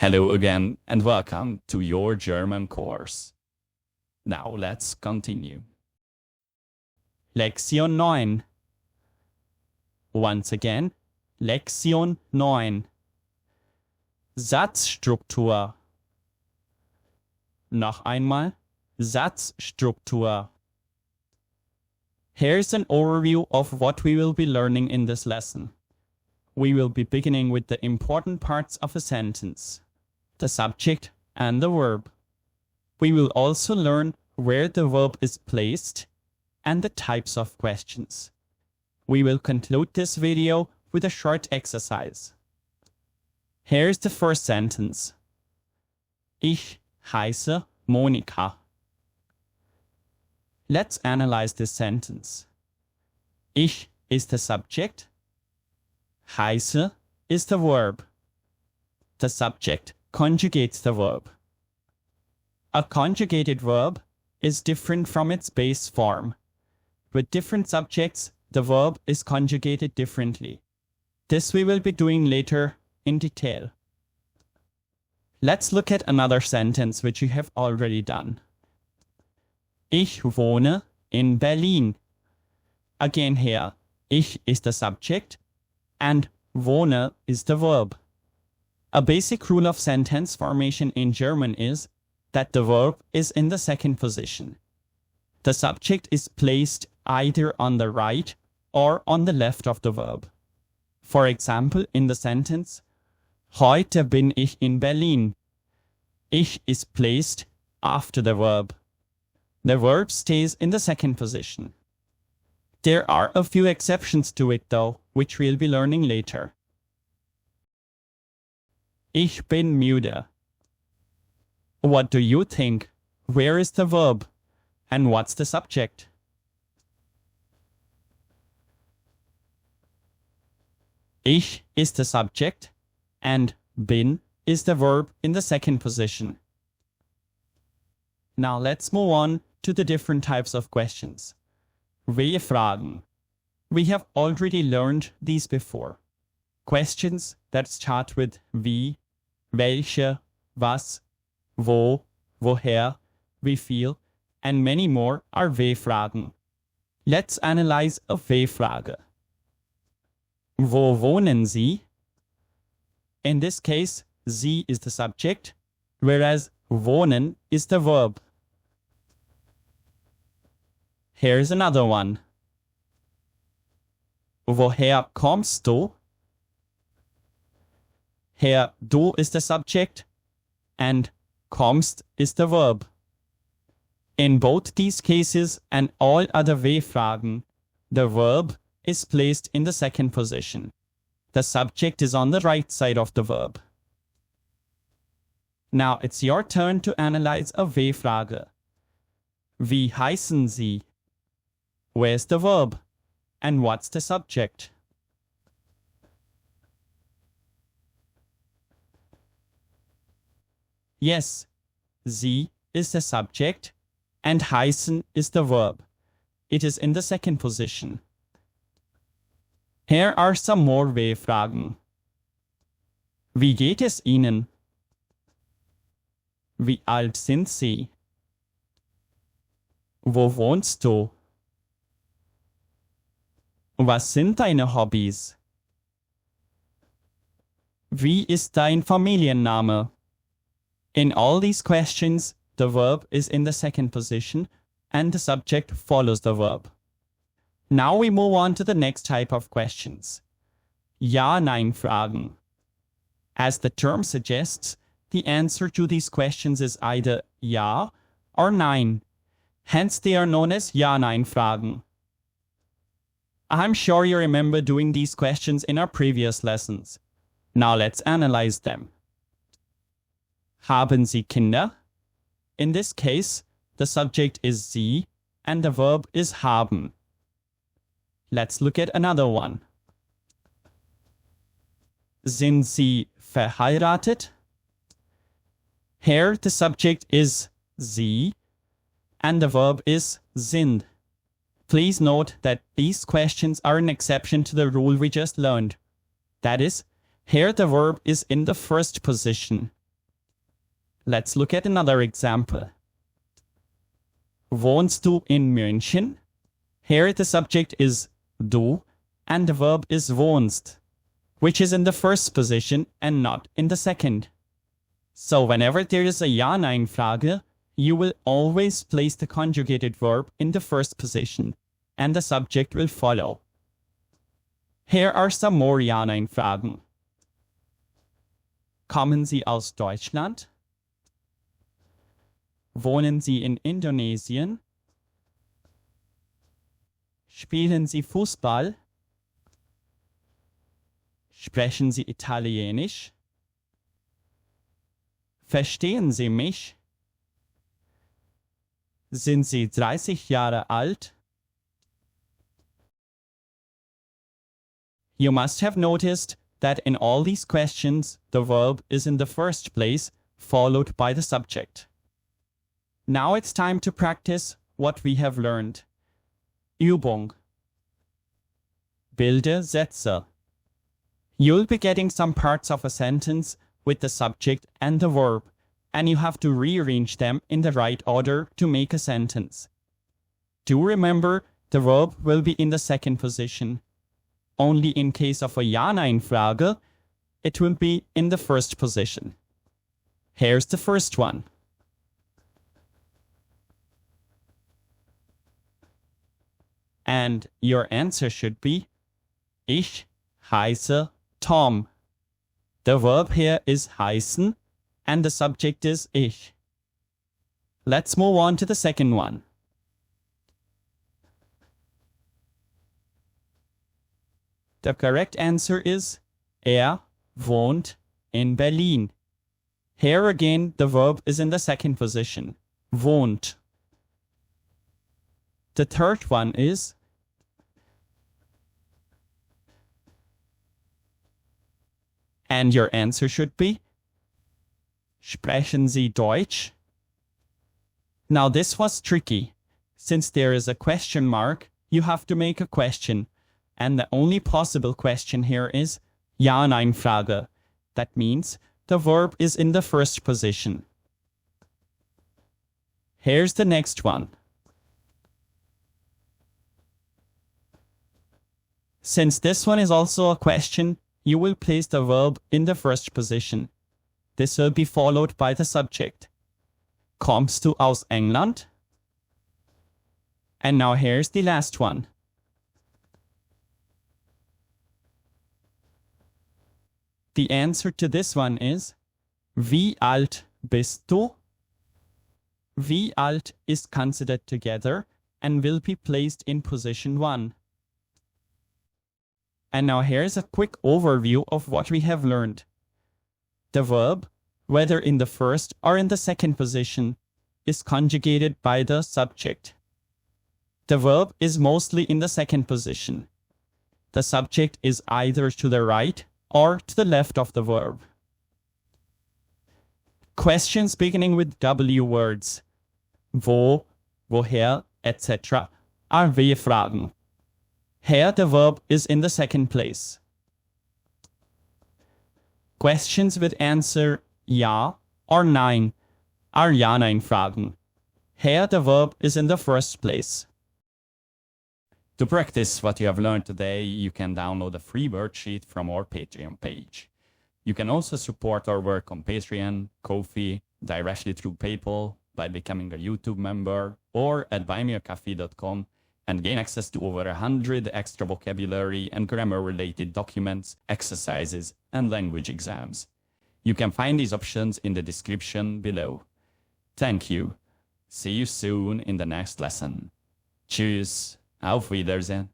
Hello again and welcome to your German course. Now let's continue. Lektion 9. Once again, Lektion 9. Satzstruktur. Noch einmal, Satzstruktur. Here's an overview of what we will be learning in this lesson. We will be beginning with the important parts of a sentence, the subject and the verb. We will also learn where the verb is placed and the types of questions. We will conclude this video with a short exercise. Here's the first sentence. Ich heiße Monika. Let's analyze this sentence. Ich is the subject. Heiße is the verb. The subject conjugates the verb. A conjugated verb is different from its base form. With different subjects, the verb is conjugated differently. This we will be doing later in detail. Let's look at another sentence which we have already done. Ich wohne in Berlin. Again here, ich is the subject and wohne is the verb. A basic rule of sentence formation in German is that the verb is in the second position. The subject is placed either on the right or on the left of the verb. For example, in the sentence, Heute bin ich in Berlin. Ich is placed after the verb. The verb stays in the second position. There are a few exceptions to it though, which we'll be learning later. Ich bin müde. What do you think? Where is the verb? And what's the subject? Ich is the subject and bin is the verb in the second position. Now let's move on to the different types of questions. W-Fragen. We have already learned these before. Questions that start with wie, welche, was, wo, woher, wie viel, and many more are W-Fragen. Let's analyze a W-Frage. Wo wohnen Sie? In this case, Sie is the subject, whereas wohnen is the verb. Here's another one. Woher kommst du? Here, du is the subject and kommst is the verb. In both these cases and all other W-Fragen, the verb is placed in the second position. The subject is on the right side of the verb. Now it's your turn to analyze a W-Frage. Wie heißen Sie? Where's the verb? And what's the subject? Yes, Sie is the subject and heißen is the verb. It is in the second position. Here are some more W-Fragen. Wie geht es Ihnen? Wie alt sind Sie? Wo wohnst du? Was sind deine Hobbys? Wie ist dein Familienname? In all these questions, the verb is in the second position and the subject follows the verb. Now we move on to the next type of questions. Ja-Nein-Fragen. As the term suggests, the answer to these questions is either Ja or Nein. Hence they are known as Ja-Nein-Fragen. I'm sure you remember doing these questions in our previous lessons. Now let's analyze them. Haben Sie Kinder? In this case, the subject is Sie and the verb is haben. Let's look at another one. Sind Sie verheiratet? Here the subject is Sie and the verb is sind. Please note that these questions are an exception to the rule we just learned. That is, here the verb is in the first position Let's look at another example. Wohnst du in München? Here the subject is du and the verb is wohnst, which is in the first position and not in the second. So whenever there is a Ja-Nein-Frage, you will always place the conjugated verb in the first position and the subject will follow. Here are some more Ja-Nein-Fragen. Kommen Sie aus Deutschland? Wohnen Sie in Indonesien? Spielen Sie Fußball? Sprechen Sie Italienisch? Verstehen Sie mich? Sind Sie 30 Jahre alt? You must have noticed that in all these questions, the verb is in the first place, followed by the subject. Now it's time to practice what we have learned. Übung. Bilde Sätze. You'll be getting some parts of a sentence with the subject and the verb, and you have to rearrange them in the right order to make a sentence. Do remember, the verb will be in the second position. Only in case of a Ja-Nein-Frage, it will be in the first position. Here's the first one. And your answer should be, Ich heiße Tom. The verb here is heißen and the subject is ich. Let's move on to the second one. The correct answer is wohnt in Berlin. Here again, the verb is in the second position, wohnt. The third one is and your answer should be Sprechen Sie Deutsch? Now this was tricky. Since there is a question mark, you have to make a question. And the only possible question here is Ja-Nein-Frage. That means the verb is in the first position. Here's the next one. Since this one is also a question, you will place the verb in the first position. This will be followed by the subject. Kommst du aus England? And now here's the last one. The answer to this one is Wie alt bist du? Wie alt is considered together and will be placed in position 1. And now here's a quick overview of what we have learned. The verb, whether in the first or in the second position, is conjugated by the subject. The verb is mostly in the second position. The subject is either to the right or to the left of the verb. Questions beginning with W words, wo, woher, etc. are W-Fragen. Here the verb is in the second place. Questions with answer Ja or Nein are Ja-Nein-Fragen. Here the verb is in the first place. To practice what you have learned today, you can download a free worksheet from our Patreon page. You can also support our work on Patreon, Ko-fi, directly through PayPal, by becoming a YouTube member, or at buymeacoffee.com and gain access to over 100 extra vocabulary and grammar-related documents, exercises, and language exams. You can find these options in the description below. Thank you. See you soon in the next lesson. Tschüss. Auf Wiedersehen.